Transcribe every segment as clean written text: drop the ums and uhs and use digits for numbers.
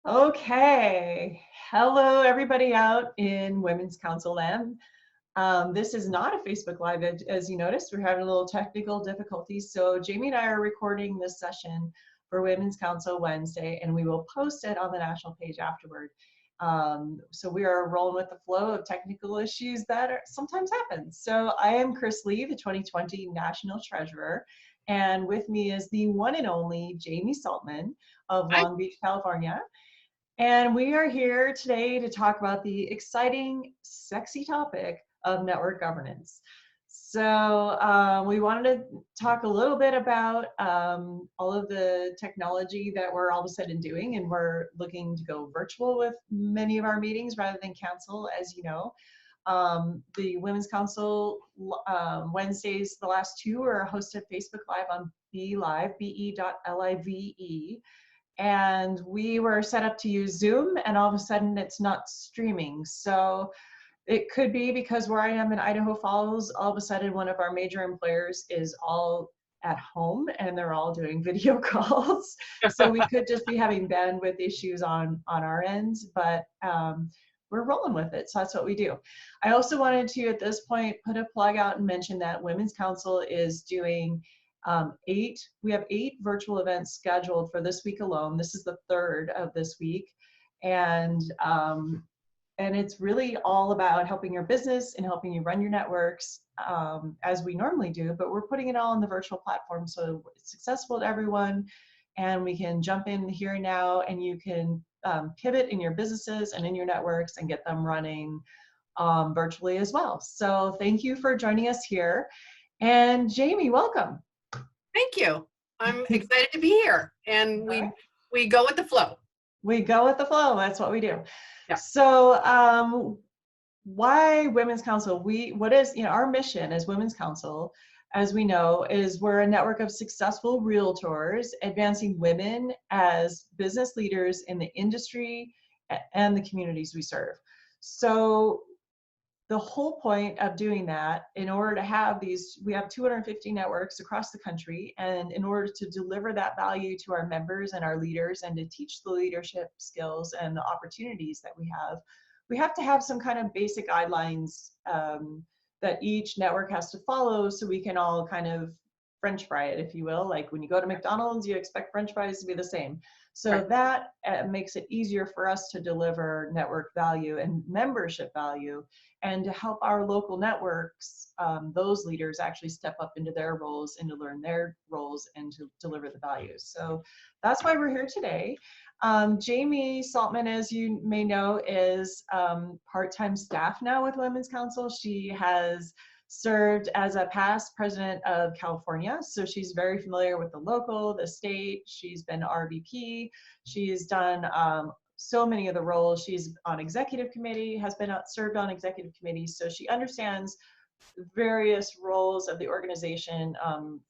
Okay. Hello, everybody out in Women's Council Land. This is not a Facebook Live, as you noticed. We're having a little technical difficulties. So Jamie and I are recording this session for Women's Council Wednesday, and we will post it on the national page afterward. So we are rolling with the flow of technical issues that sometimes happen. So I am Chris Lee, the 2020 National Treasurer, and with me is the one and only Jamie Saltman of Hi. Long Beach, California. And we are here today to talk about the exciting, sexy topic of network governance. So we wanted to talk a little bit about all of the technology that we're all of a sudden doing, and we're looking to go virtual with many of our meetings rather than cancel, as you know. The Women's Council Wednesdays, the last two, are hosted Facebook Live on BeLive, be.live. And we were set up to use Zoom, and all of a sudden it's not streaming. So it could be because where I am in Idaho Falls, all of a sudden one of our major employers is all at home and they're all doing video calls. So we could just be having bandwidth issues on our ends, but we're rolling with it. So that's what we do. I also wanted to, at this point, put a plug out and mention that Women's Council is doing we have 8 virtual events scheduled for this week alone. This is the 3rd of this week. And it's really all about helping your business and helping you run your networks as we normally do, but we're putting it all on the virtual platform so it's accessible to everyone, and we can jump in here and now, and you can pivot in your businesses and in your networks and get them running virtually as well. So thank you for joining us here. And Jamie, welcome. Thank you. I'm excited to be here, and we go with the flow. We go with the flow. That's what we do. Yeah. So why Women's Council? What is, our mission as Women's Council, as we know, is we're a network of successful realtors advancing women as business leaders in the industry and the communities we serve. So the whole point of doing that, in order to have these, we have 250 networks across the country, and in order to deliver that value to our members and our leaders and to teach the leadership skills and the opportunities that we have to have some kind of basic guidelines that each network has to follow, so we can all kind of French fry it, if you will. Like when you go to McDonald's, you expect French fries to be the same. So that makes it easier for us to deliver network value and membership value, and to help our local networks, those leaders actually step up into their roles and to learn their roles and to deliver the values. So that's why we're here today. Jamie Saltman, as you may know, is part-time staff now with Women's Council. She has served as a past president of California, so she's very familiar with the local, the state. She's been RVP. She's done so many of the roles. She's on executive committee, has been served on executive committees, so she understands various roles of the organization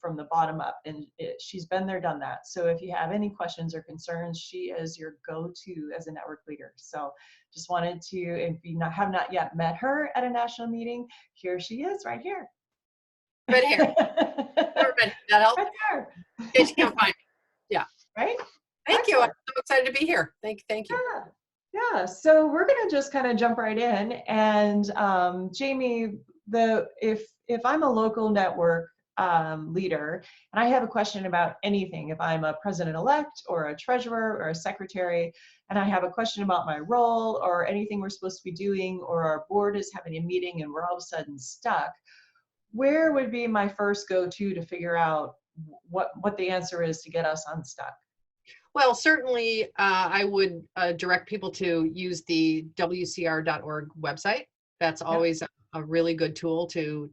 from the bottom up, and she's been there, done that. So if you have any questions or concerns, she is your go-to as a network leader. So just wanted to, if you have not yet met her at a national meeting, here she is, right here. Right here. Everybody, that helps. Right there. In case you can't find me. Yeah. Right? Thank you. I'm so excited to be here. Thank you. Yeah. So we're gonna just kind of jump right in, and Jamie, if I'm a local network leader and I have a question about anything, if I'm a president-elect or a treasurer or a secretary, and I have a question about my role or anything we're supposed to be doing, or our board is having a meeting and we're all of a sudden stuck, where would be my first go-to to figure out what the answer is to get us unstuck? Well, certainly I would direct people to use the WCR.org website. That's always a really good tool to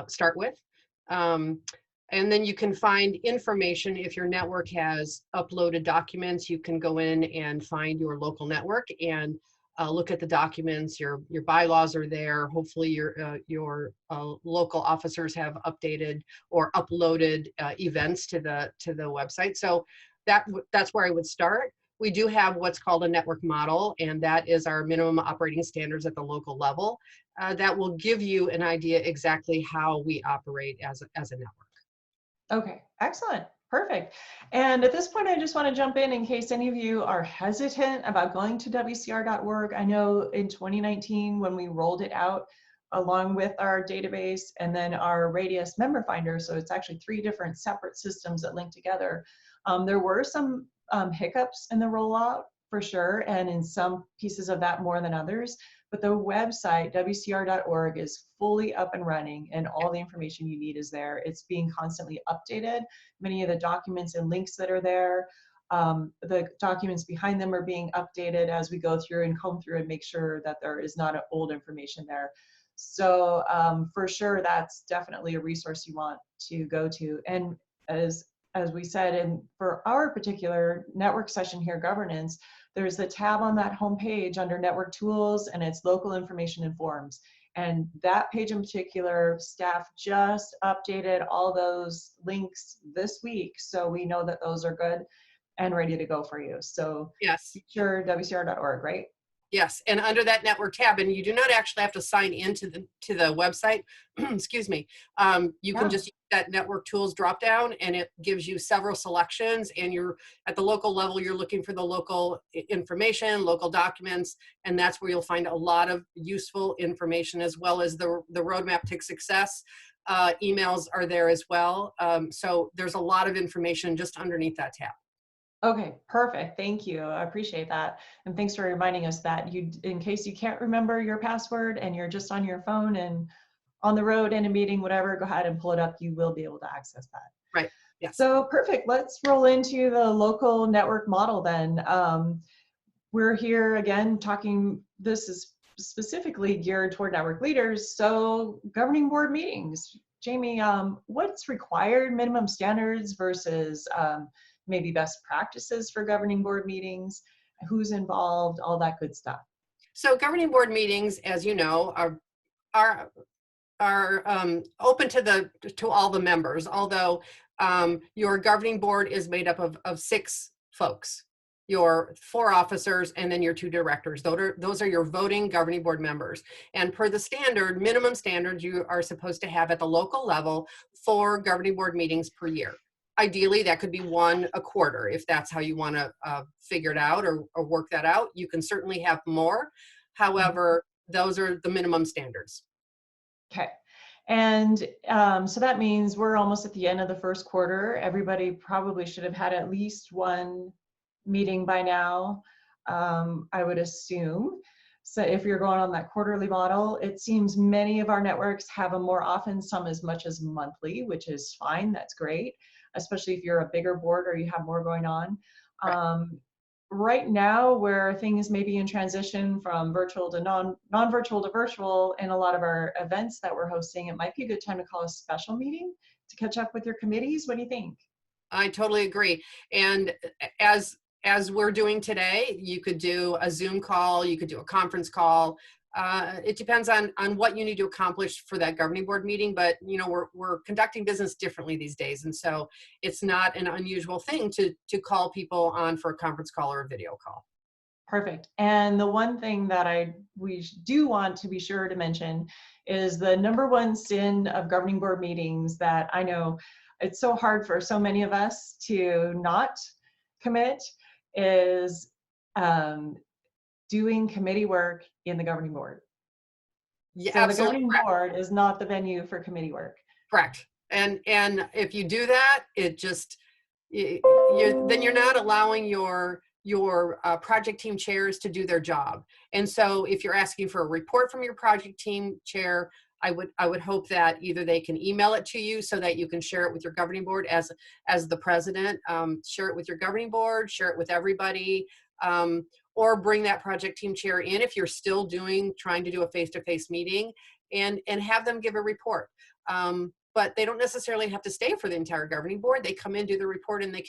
start with. And then you can find information. If your network has uploaded documents, you can go in and find your local network and look at the documents. Your bylaws are there. Hopefully your local officers have updated or uploaded events to the website. So that's where I would start. We do have what's called a network model, and that is our minimum operating standards at the local level. That will give you an idea exactly how we operate as a network. Okay, excellent. Perfect. And at this point, I just want to jump in case any of you are hesitant about going to WCR.org. I know in 2019, when we rolled it out along with our database and then our Radius member finder, so it's actually 3 different separate systems that link together, there were some hiccups in the rollout for sure, and in some pieces of that more than others. But the website, WCR.org, is fully up and running, and all the information you need is there. It's being constantly updated. Many of the documents and links that are there, the documents behind them are being updated as we go through and comb through and make sure that there is not old information there. So for sure, that's definitely a resource you want to go to. And as we said, and for our particular network session here, governance, there's the tab on that homepage under network tools, and it's local information and forms. And that page in particular, staff just updated all those links this week, so we know that those are good and ready to go for you. So Yes. be sure WCR.org, right? Yes, and under that network tab, and you do not actually have to sign into the website. Excuse me. You can just use that network tools drop down, and it gives you several selections. And you're at the local level. You're looking for the local information, local documents, and that's where you'll find a lot of useful information, as well as the roadmap to success. Emails are there as well. So there's a lot of information just underneath that tab. Okay, perfect. Thank you. I appreciate that. And thanks for reminding us that in case you can't remember your password and you're just on your phone and on the road in a meeting, whatever, go ahead and pull it up. You will be able to access that. Right. Yes. So perfect. Let's roll into the local network model then. We're here again talking, this is specifically geared toward network leaders. So governing board meetings. Jamie, what's required minimum standards versus maybe best practices for governing board meetings, who's involved, all that good stuff? So governing board meetings, as you know, are open to all the members, although your governing board is made up of 6 folks, your 4 officers, and then your 2 directors. Those are your voting governing board members. And per the standard, minimum standards, you are supposed to have at the local level 4 governing board meetings per year. Ideally, that could be 1 a quarter, if that's how you want to figure it out or work that out. You can certainly have more. However, those are the minimum standards. Okay. And so that means we're almost at the end of the first quarter. Everybody probably should have had at least 1 meeting by now, I would assume. So if you're going on that quarterly model, it seems many of our networks have them more often, some as much as monthly, which is fine. That's great, especially if you're a bigger board or you have more going on. Right now, where things may be in transition from virtual to non-virtual to virtual in a lot of our events that we're hosting, it might be a good time to call a special meeting to catch up with your committees. What do you think? I totally agree. And as we're doing today, you could do a Zoom call, you could do a conference call. It depends on what you need to accomplish for that governing board meeting, but you know, we're conducting business differently these days, and so it's not an unusual thing to call people on for a conference call or a video call. Perfect. And the one thing that we do want to be sure to mention is the #1 sin of governing board meetings that I know it's so hard for so many of us to not commit is doing committee work in the governing board. Yeah, so absolutely. The governing board is not the venue for committee work. Correct. And if you do that, it just then you're not allowing your project team chairs to do their job. And so if you're asking for a report from your project team chair, I would hope that either they can email it to you so that you can share it with your governing board as the president, share it with your governing board, share it with everybody, or bring that project team chair in if you're still trying to do a face-to-face meeting, and have them give a report. But they don't necessarily have to stay for the entire governing board. They come in, do the report, and they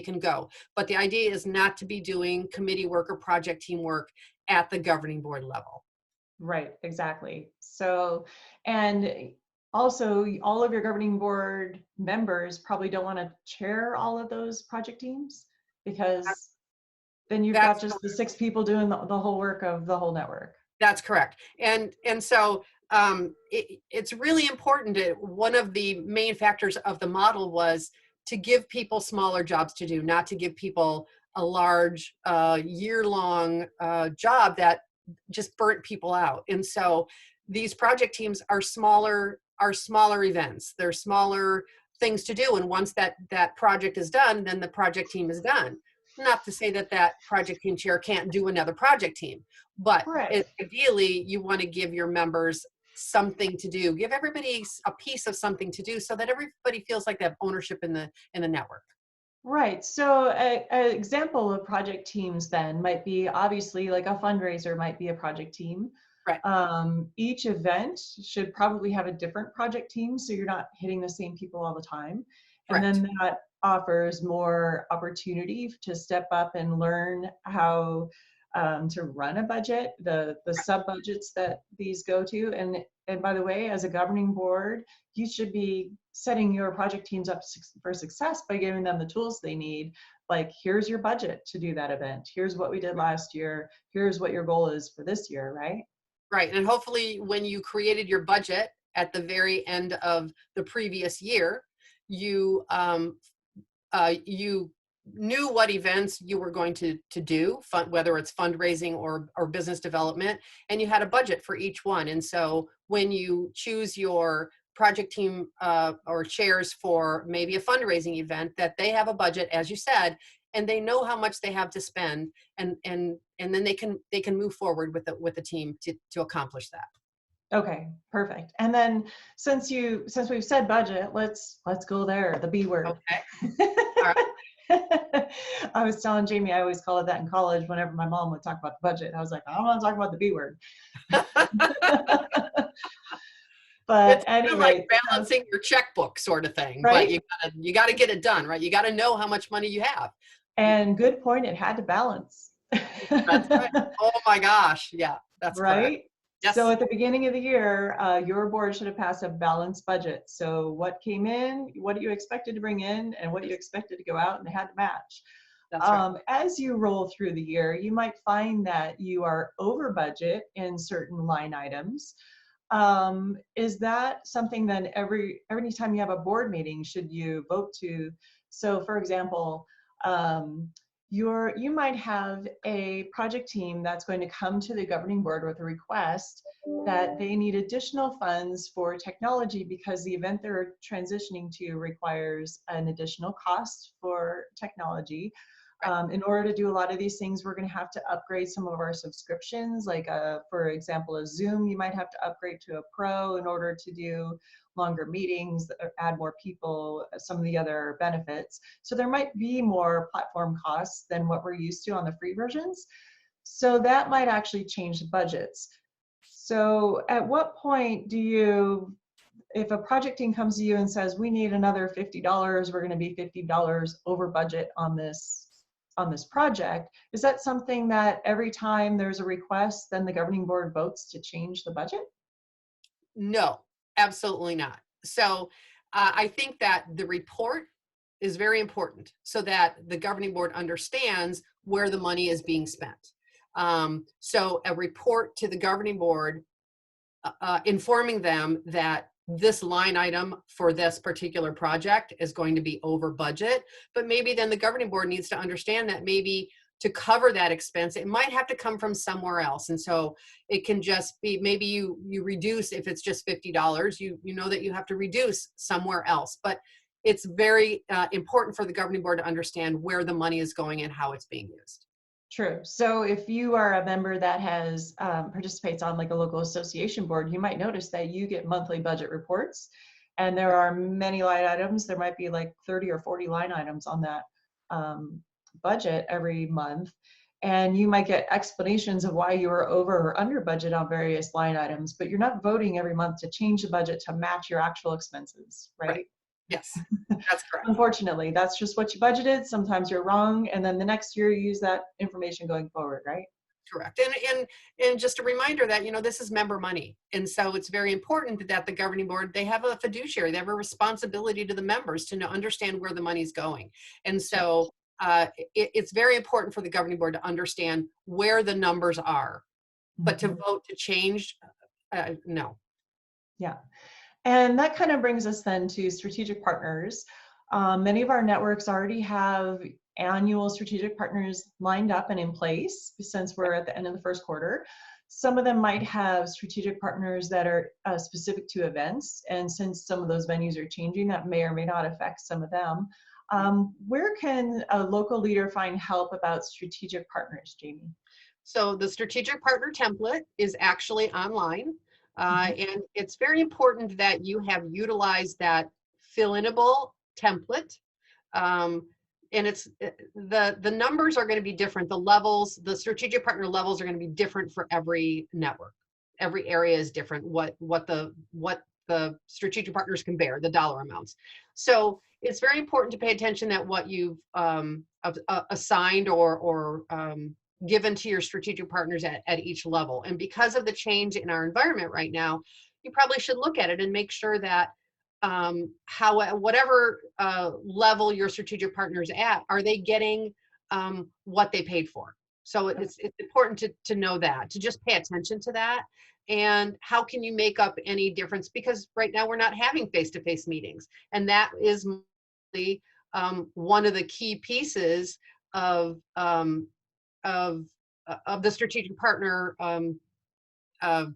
can go. But the idea is not to be doing committee work or project team work at the governing board level. Right, exactly. So, and also all of your governing board members probably don't want to chair all of those project teams, because then you've got just the 6 people doing the whole work of the whole network. That's correct. And so it's really important one of the main factors of the model was to give people smaller jobs to do, not to give people a large year-long job that just burnt people out. And so these project teams are smaller events. They're smaller things to do. And once that project is done, then the project team is done. Not to say that that project team chair can't do another project team, but Right. ideally you want to give your members something to do. Give everybody a piece of something to do so that everybody feels like they have ownership in the network. Right. So an example of project teams then might be obviously like a fundraiser might be a project team. Right. Each event should probably have a different project team so you're not hitting the same people all the time. And Correct. then that offers more opportunity to step up and learn how to run a budget, the sub budgets that these go to. And by the way, as a governing board, you should be setting your project teams up for success by giving them the tools they need. Like, here's your budget to do that event. Here's what we did last year. Here's what your goal is for this year, right? Right. And hopefully when you created your budget at the very end of the previous year, you you knew what events you were going to do, whether it's fundraising or business development, and you had a budget for each one. And so when you choose your project team or chairs for maybe a fundraising event, that they have a budget, as you said, and they know how much they have to spend, and then they can move forward with the team to accomplish that. Okay, perfect. And then since we've said budget, let's go there, the B word. Okay. All right. I was telling Jamie, I always call it that in college whenever my mom would talk about the budget. I was like, I don't want to talk about the B word. But It's kind of anyway, like balancing your checkbook sort of thing, but right? you gotta get it done, right? You gotta know how much money you have. And good point, it had to balance. That's right. Oh my gosh. Yeah, that's correct. Right? So Yes, at the beginning of the year, your board should have passed a balanced budget. So what came in, what you expected to bring in, and what you expected to go out, and they had to match. that's right. As you roll through the year, you might find that you are over budget in certain line items. Is that something then every time you have a board meeting, should you vote to? So for example, you might have a project team that's going to come to the governing board with a request that they need additional funds for technology because the event they're transitioning to requires an additional cost for technology. In order to do a lot of these things, we're going to have to upgrade some of our subscriptions. Like, for example, a Zoom, you might have to upgrade to a Pro in order to do longer meetings, add more people, some of the other benefits. So there might be more platform costs than what we're used to on the free versions. So that might actually change the budgets. So at what point do you, if a project team comes to you and says, we need another $50, we're going to be $50 over budget on this project, is that something that every time there's a request, then the governing board votes to change the budget? No, absolutely not. So I think that the report is very important so that the governing board understands where the money is being spent. So a report to the governing board informing them that this line item for this particular project is going to be over budget, but maybe then the governing board needs to understand that maybe to cover that expense, it might have to come from somewhere else. And so it can just be, maybe you reduce, if it's just $50, you know that you have to reduce somewhere else. But it's very important for the governing board to understand where the money is going and how it's being used. True. So if you are a member that has participates on like a local association board, you might notice that you get monthly budget reports, and there are many line items. There might be like 30 or 40 line items on that budget every month, and you might get explanations of why you are over or under budget on various line items, but you're not voting every month to change the budget to match your actual expenses, right? Yes, that's correct. Unfortunately, that's just what you budgeted. Sometimes you're wrong, and then the next year you use that information going forward, right? Correct. And just a reminder that, this is member money. And so it's very important that the governing board, they have a fiduciary, they have a responsibility to the members to understand where the money is going. And so it's very important for the governing board to understand where the numbers are, but to vote to change, no. Yeah. And that kind of brings us then to strategic partners. Many of our networks already have annual strategic partners lined up and in place since we're at the end of the first quarter. Some of them might have strategic partners that are specific to events, and since some of those venues are changing, that may or may not affect some of them. Where can a local leader find help about strategic partners, Jamie? So the strategic partner template is actually online. Mhm. And it's very important that you have utilized that fill-inable template. Um, and it's the numbers are going to be different. The levels, the strategic partner levels are going to be different for every network. Every area is different. What the strategic partners can bear, the dollar amounts. So it's very important to pay attention that what you've assigned or given to your strategic partners at each level. And because of the change in our environment right now, you probably should look at it and make sure that whatever level your strategic partners at, are they getting what they paid for? So it's important to know that, to just pay attention to that. And how can you make up any difference? Because right now we're not having face-to-face meetings. And that is one of the key pieces of of the strategic partner uh,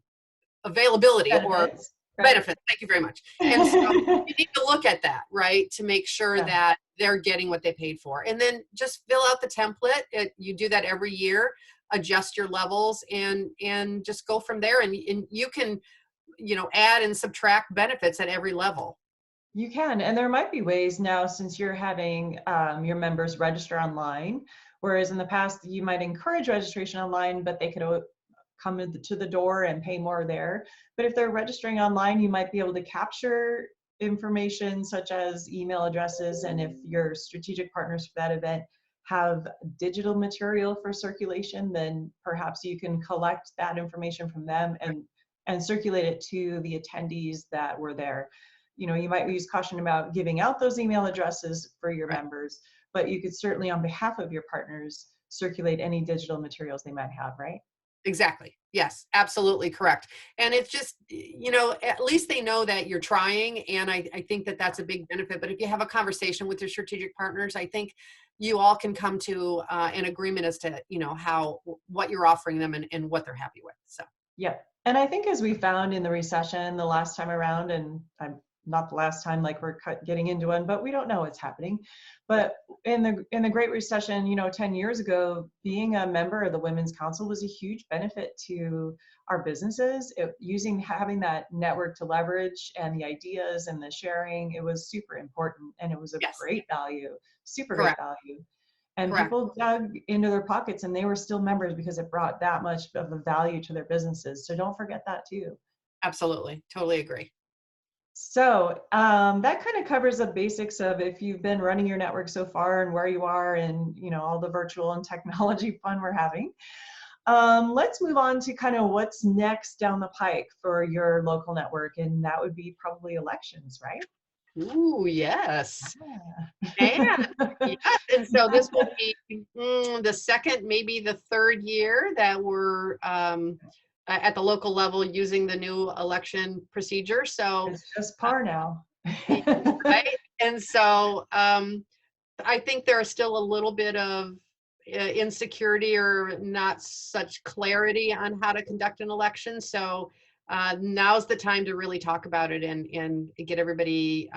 availability or Benefits, right? benefits. Thank you very much. And so you need to look at that, right, to make sure Yeah. that they're getting what they paid for. And then just fill out the template. You do that every year, adjust your levels, and just go from there. And you can, add and subtract benefits at every level. You can, and there might be ways now since you're having your members register online, whereas in the past you might encourage registration online, but they could come to the door and pay more there. But if they're registering online, you might be able to capture information such as email addresses, and if your strategic partners for that event have digital material for circulation, then perhaps you can collect that information from them and circulate it to the attendees that were there. You might use caution about giving out those email addresses for your Right. members, but you could certainly, on behalf of your partners, circulate any digital materials they might have, right? Exactly. Yes, absolutely correct. And it's just, at least they know that you're trying. And I think that that's a big benefit. But if you have a conversation with your strategic partners, I think you all can come to an agreement as to, what you're offering them and what they're happy with. So. Yeah. And I think as we found in the recession the last time around, and I'm not the last time like we're getting into one, but we don't know what's happening. But in the Great Recession, 10 years ago, being a member of the Women's Council was a huge benefit to our businesses. Having that network to leverage and the ideas and the sharing, it was super important, and it was a Yes, great value, super great correct, value. And correct. people dug into their pockets and they were still members because it brought that much of a value to their businesses. So don't forget that too. Absolutely. Totally agree. So that kind of covers the basics of if you've been running your network so far and where you are and all the virtual and technology fun we're having. Let's move on to kind of what's next down the pike for your local network, and that would be probably elections, right? Ooh, yes. And Yeah. yes, and so this will be the second, maybe the third year that we're at the local level using the new election procedure. So, It's just par now. right, and so I think there is still a little bit of insecurity or not such clarity on how to conduct an election. So now's the time to really talk about it and get everybody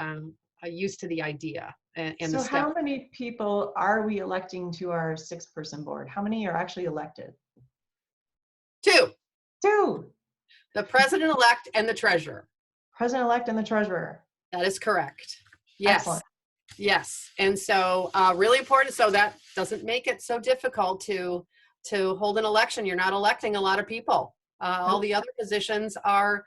used to the idea and the So steps. how many people are we electing to our 6-person board? How many are actually elected? Two, Two, the president-elect and the treasurer. president-elect and the treasurer. That is correct. Yes. Excellent. Yes. And so really important. So that doesn't make it so difficult to hold an election. You're not electing a lot of people. All Nope. the other positions are,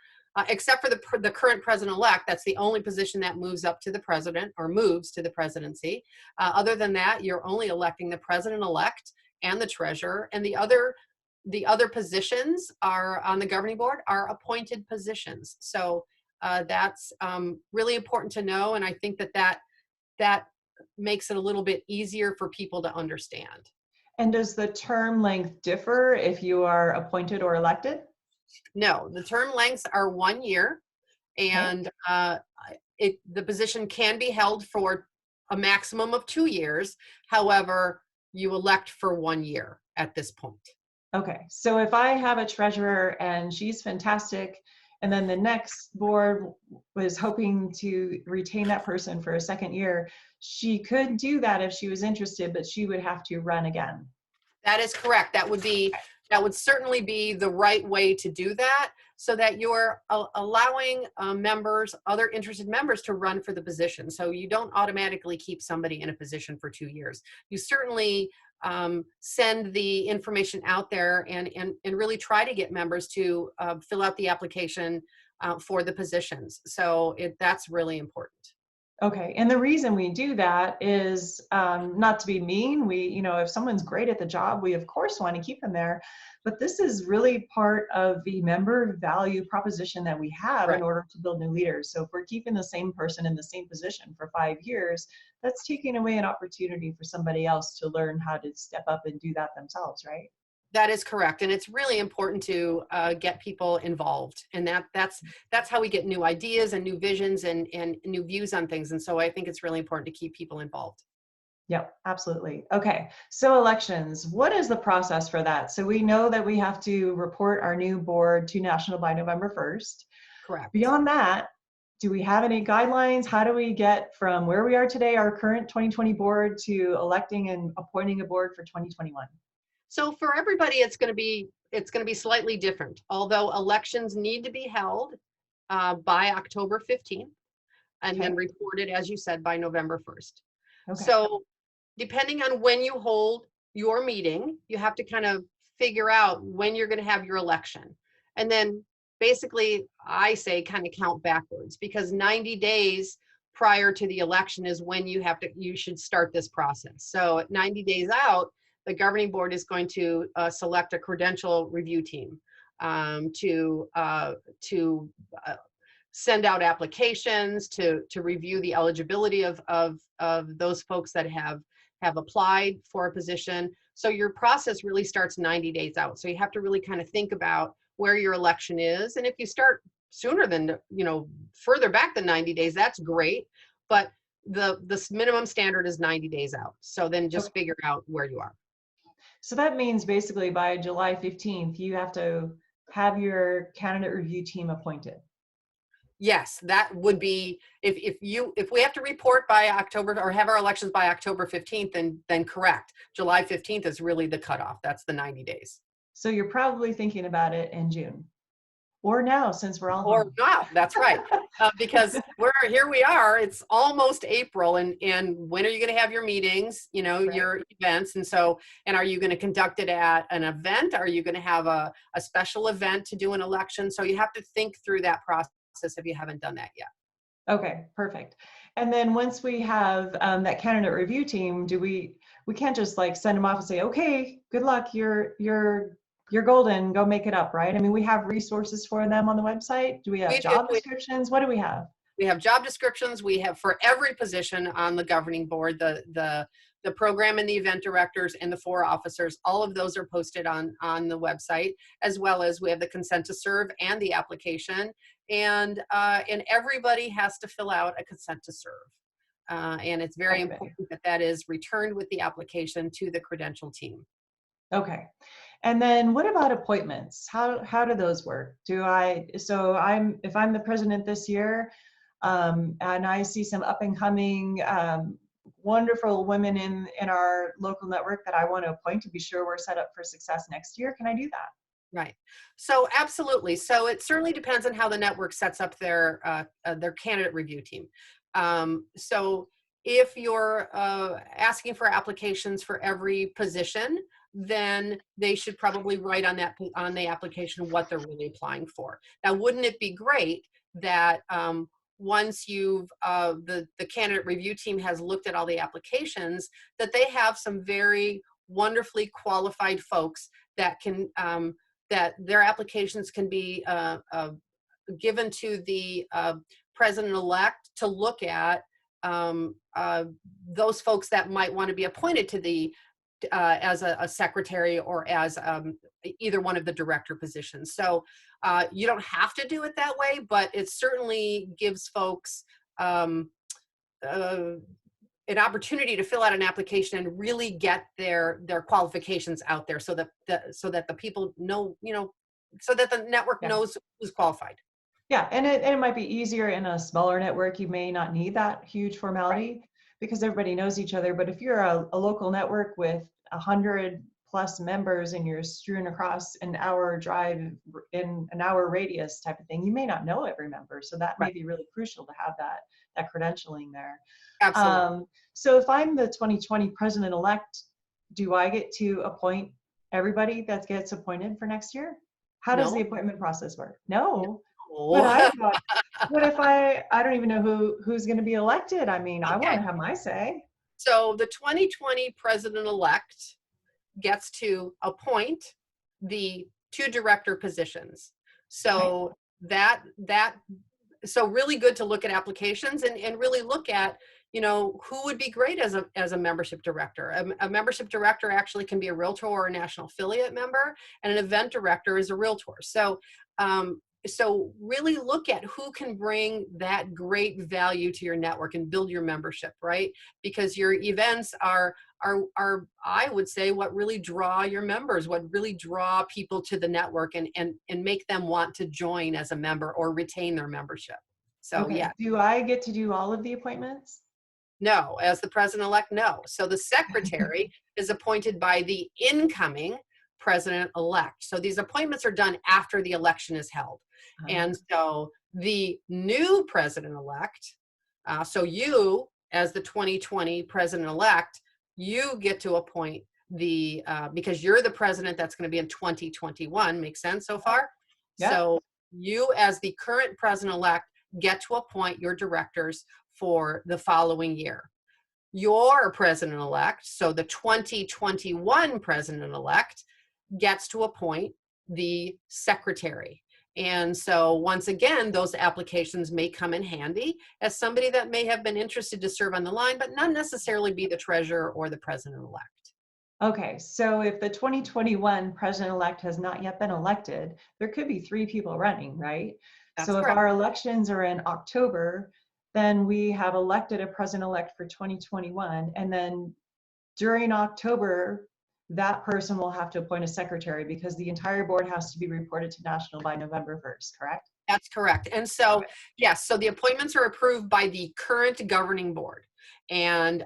except for the current president-elect, that's the only position that moves up to the president or moves to the presidency. Other than that, you're only electing the president-elect and the treasurer, and the other positions are on the governing board are appointed positions. So that's really important to know. And I think that makes it a little bit easier for people to understand. And does the term length differ if you are appointed or elected? No, the term lengths are 1 year, Okay. and the position can be held for a maximum of 2 years. However, you elect for 1 year at this point. Okay, so if I have a treasurer and she's fantastic, and then the next board was hoping to retain that person for a second year, she could do that if she was interested, but she would have to run again. That is correct. That would certainly be the right way to do that, so that you're allowing members, other interested members, to run for the position. So you don't automatically keep somebody in a position for 2 years. You certainly send the information out there and really try to get members to fill out the application for the positions. So that's really important. Okay, and the reason we do that is not to be mean. If someone's great at the job, we of course want to keep them there. But this is really part of the member value proposition that we have Right. in order to build new leaders. So if we're keeping the same person in the same position for 5 years, that's taking away an opportunity for somebody else to learn how to step up and do that themselves, right? That is correct, and it's really important to get people involved, and that's how we get new ideas and new visions and new views on things. And so I think it's really important to keep people involved. Yep, absolutely. Okay, so elections, what is the process for that? So we know that we have to report our new board to national by November 1st. Correct. Beyond that, do we have any guidelines? How do we get from where we are today, our current 2020 board, to electing and appointing a board for 2021? So for everybody, it's going to be slightly different. Although elections need to be held by October 15th, and then Okay, reported, as you said, by November 1st. okay, So depending on when you hold your meeting, you have to kind of figure out when you're going to have your election. And then basically, I say kind of count backwards, because 90 days prior to the election is when you should start this process. So at 90 days out, the governing board is going to select a credential review team to send out applications, to review the eligibility of those folks that have applied for a position. So your process really starts 90 days out. So you have to really kind of think about where your election is. And if you start sooner than, further back than 90 days, that's great. But the minimum standard is 90 days out. So then just okay. figure out where you are. So that means basically by July 15th, you have to have your candidate review team appointed. Yes, that would be, if we have to report by October, or have our elections by October 15th, then correct. July 15th is really the cutoff. That's the 90 days. So you're probably thinking about it in June or now, since we're all Or home. not, that's right. Because here we are, it's almost April, and when are you going to have your meetings, Right. your events? And are you going to conduct it at an event? Are you going to have a special event to do an election? So you have to think through that process if you haven't done that yet. Okay, perfect. And then once we have that candidate review team, we can't just like send them off and say, okay, good luck, you're golden, go make it up, right? I mean, we have resources for them on the website. Do we have We do. job descriptions? What do we have? We have job descriptions. We have, for every position on the governing board, the program and the event directors and the 4 officers. All of those are posted on the website, as well as we have the consent to serve and the application. And everybody has to fill out a consent to serve. And it's very important that is returned with the application to the credential team. Okay. And then what about appointments? How do those work? If I'm the president this year, and I see some up and coming wonderful women in our local network that I want to appoint to be sure we're set up for success next year, can I do that? Right. So absolutely. So it certainly depends on how the network sets up their candidate review team. So if you're asking for applications for every position, then they should probably write on the application what they're really applying for. Now, wouldn't it be great that once the candidate review team has looked at all the applications, that they have some very wonderfully qualified folks that can that their applications can be given to the president-elect to look at, those folks that might want to be appointed to the as a secretary or as either one of the director positions. So you don't have to do it that way, but it certainly gives folks an opportunity to fill out an application and really get their qualifications out there, so that the people know, so that the network Yeah. knows who's qualified. Yeah, and it might be easier in a smaller network. You may not need that huge Right. formality because everybody knows each other. But if you're a local network with 100+ members and you're strewn across an hour drive in an hour radius type of thing, you may not know every member. So that may Right. be really crucial to have that credentialing there. Absolutely. So if I'm the 2020 president-elect, do I get to appoint everybody that gets appointed for next year? How does the No. appointment process work? No. But No. I thought, what if I don't even know who's going to be elected? I mean, I want Okay. to have my say. So the 2020 president-elect gets to appoint the 2 director positions. Okay. So so really good to look at applications and really look at, who would be great as a membership director. A membership director actually can be a realtor or a national affiliate member, and an event director is a realtor. So really look at who can bring that great value to your network and build your membership, right? Because your events are I would say what really draw your members, what really draw people to the network and make them want to join as a member or retain their membership. So Okay. yeah, Do I get to do all of the appointments? no, as the president-elect, no. So the secretary is appointed by the incoming president-elect. So these appointments are done after the election is held. And so the new president-elect, so you, as the 2020 president-elect, you get to appoint because you're the president that's going to be in 2021. Makes sense so far? Yeah. So you, as the current president-elect, get to appoint your directors for the following year. Your president-elect, so the 2021 president-elect, gets to appoint the secretary. And so once again, those applications may come in handy as somebody that may have been interested to serve on the line, but not necessarily be the treasurer or the president-elect. Okay. So if the 2021 president-elect has not yet been elected, there could be 3 people running, right? That's So if correct. our elections are in October, then we have elected a president-elect for 2021. And then during October, that person will have to appoint a secretary because the entire board has to be reported to national by November 1st, correct? That's correct. And so, Okay. yes, so the appointments are approved by the current governing board. And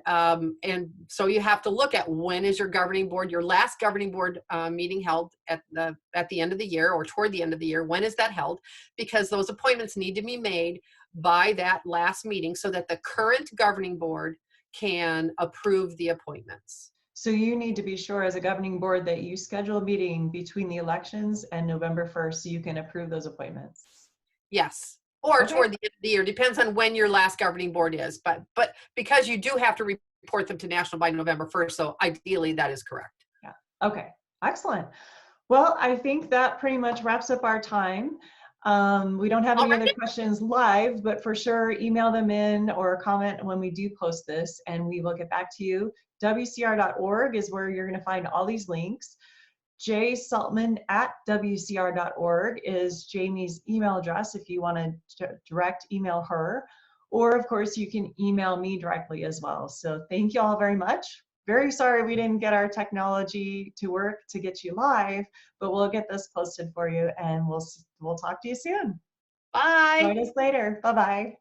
so you have to look at when is your governing board, your last governing board meeting held at the end of the year or toward the end of the year. When is that held? Because those appointments need to be made by that last meeting so that the current governing board can approve the appointments. So you need to be sure as a governing board that you schedule a meeting between the elections and November 1st so you can approve those appointments. Yes, or Okay. toward the end of the year, depends on when your last governing board is. But because you do have to report them to national by November 1st, so ideally that is correct. Yeah. Okay. Excellent. Well, I think that pretty much wraps up our time. We don't have All any other right. questions live, but for sure, email them in or comment when we do post this, and we will get back to you. WCR.org is where you're going to find all these links. jsaltman@wcr.org is Jamie's email address if you want to direct email her. Or, of course, you can email me directly as well. So thank you all very much. Very sorry we didn't get our technology to work to get you live, but we'll get this posted for you and we'll talk to you soon. Bye. Join us later. Bye-bye.